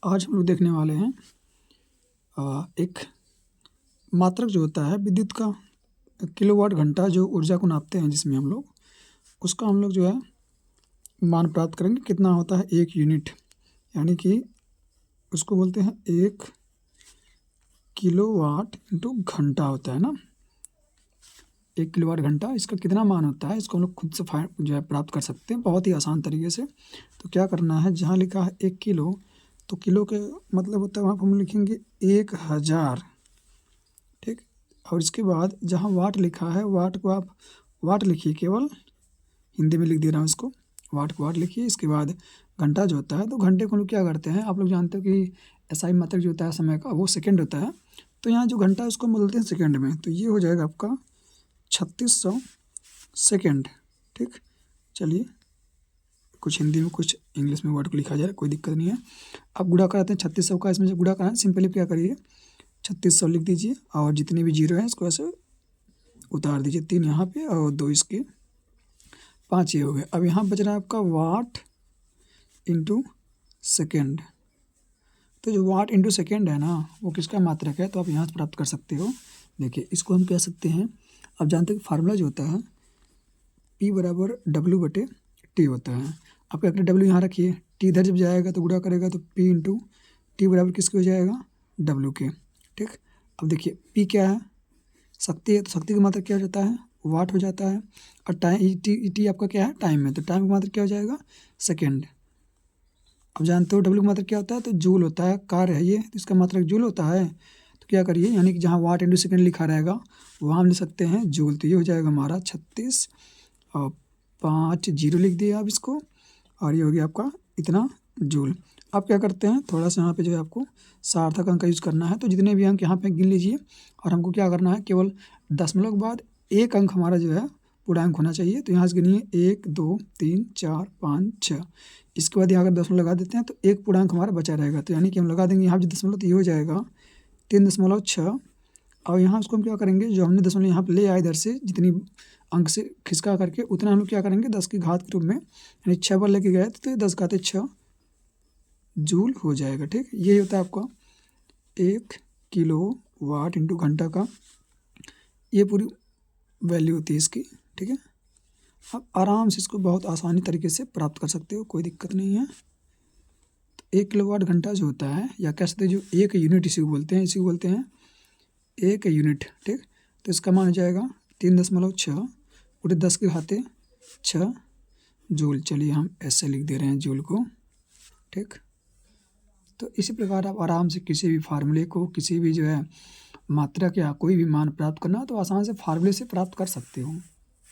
आज हम लोग देखने वाले हैं एक मात्रक जो होता है विद्युत का किलोवाट घंटा जो ऊर्जा को नापते हैं जिसमें हम लोग उसका हम लोग जो है मान प्राप्त करेंगे कितना होता है एक यूनिट, यानी कि उसको बोलते हैं एक किलोवाट इंटू घंटा होता है ना। एक किलोवाट घंटा इसका कितना मान होता है इसको हम लोग खुद से जो है प्राप्त कर सकते हैं बहुत ही आसान तरीके से। तो क्या करना है, जहाँ लिखा है 1 किलो तो किलो के मतलब होता है वहाँ पर हम लिखेंगे 1000, ठीक। और इसके बाद जहाँ वाट लिखा है वाट को आप वाट लिखिए, केवल हिंदी में लिख दे रहा हूँ इसको, वाट को वाट लिखिए। इसके बाद घंटा जो होता है तो घंटे को हम लोग क्या करते हैं, आप लोग जानते हो कि एसआई मात्रक जो होता है समय का वो सेकंड होता है। तो यहाँ जो घंटा है उसको हम बोलते हैं सेकंड में, तो ये हो जाएगा आपका 3600 सेकंड, ठीक। चलिए कुछ हिंदी में कुछ इंग्लिश में वर्ड को लिखा जाए, कोई दिक्कत नहीं है। आप गुणा कराते हैं 3600 का, इसमें जब गुणा कराएं सिंपली क्या करिए 3600 लिख दीजिए और जितने भी जीरो हैं इसको ऐसे उतार दीजिए, 3 यहाँ पे और 2 इसके, 5 ये हो गए। अब यहाँ बच रहा है आपका वाट इंटू सेकेंड। तो जो वाट इंटू सेकेंड है ना वो किसका मात्रक है, तो आप यहाँ से प्राप्त कर सकते हो। देखिए इसको हम कह सकते हैं, आप जानते हैं फार्मूला जो होता है P बराबर W/T होता है। आप क्या करें, W यहाँ रखिए, T इधर जब जाएगा तो गुणा करेगा तो P इंटू टी बराबर किसके हो जाएगा W के, ठीक। अब देखिए P क्या है, शक्ति है, तो शक्ति का मात्रक क्या हो जाता है वाट हो जाता है। और टाइम टी आपका क्या है टाइम है, तो टाइम का मात्रक क्या हो जाएगा सेकेंड। अब जानते हो W का मात्रक क्या होता है, तो जूल होता है, कार्य है ये, तो इसका मात्रक जूल होता है। तो क्या करिए, यानी कि जहाँ वाट इंटू सेकेंड लिखा रहेगा वहाँ हम लिख सकते हैं जूल, तो ये हो जाएगा हमारा 36 और 5 जीरो लिख दिए आप इसको, और ये हो गया आपका इतना जूल। आप क्या करते हैं, थोड़ा सा यहाँ पे जो है आपको सार्थक अंक का यूज़ करना है, तो जितने भी अंक यहाँ पे गिन लीजिए और हमको क्या करना है, केवल दशमलव के बाद एक अंक हमारा जो है पूर्णांक होना चाहिए। तो यहाँ से गिनिए 1 2 3 4 5 6, इसके बाद यहाँ अगर दशमलव लगा देते हैं तो एक पूर्णांक हमारा बचा रहेगा, तो यानी कि हम लगा देंगे यहाँ जो दशमलव, तो ये हो जाएगा 3.6। और यहाँ उसको हम क्या करेंगे, जो हमने दशमलव यहाँ पे ले आए इधर से जितनी अंक से खिसका करके उतना हम लोग क्या करेंगे 10 की घात के रूप में, यानी 6 पर लेके गए तो 10⁻6 जूल हो जाएगा, ठीक। ये होता है आपका 1 किलो वाट इंटू घंटा का, ये पूरी वैल्यू होती है इसकी, ठीक है। आप आराम से इसको बहुत आसानी तरीके से प्राप्त कर सकते हो, कोई दिक्कत नहीं है। तो 1 किलोवाट घंटा जो होता है, या कह सकते हैं जो एक यूनिट इसी को बोलते हैं, इसी को बोलते हैं एक यूनिट, ठीक। तो इसका मान हो जाएगा 3.6 पूरे 10 के घाते 6 जूल। चलिए हम ऐसे लिख दे रहे हैं जूल को, ठीक। तो इसी प्रकार आप आराम से किसी भी फार्मूले को, किसी भी जो है मात्रक या कोई भी मान प्राप्त करना हो तो आसान से फार्मूले से प्राप्त कर सकते हो।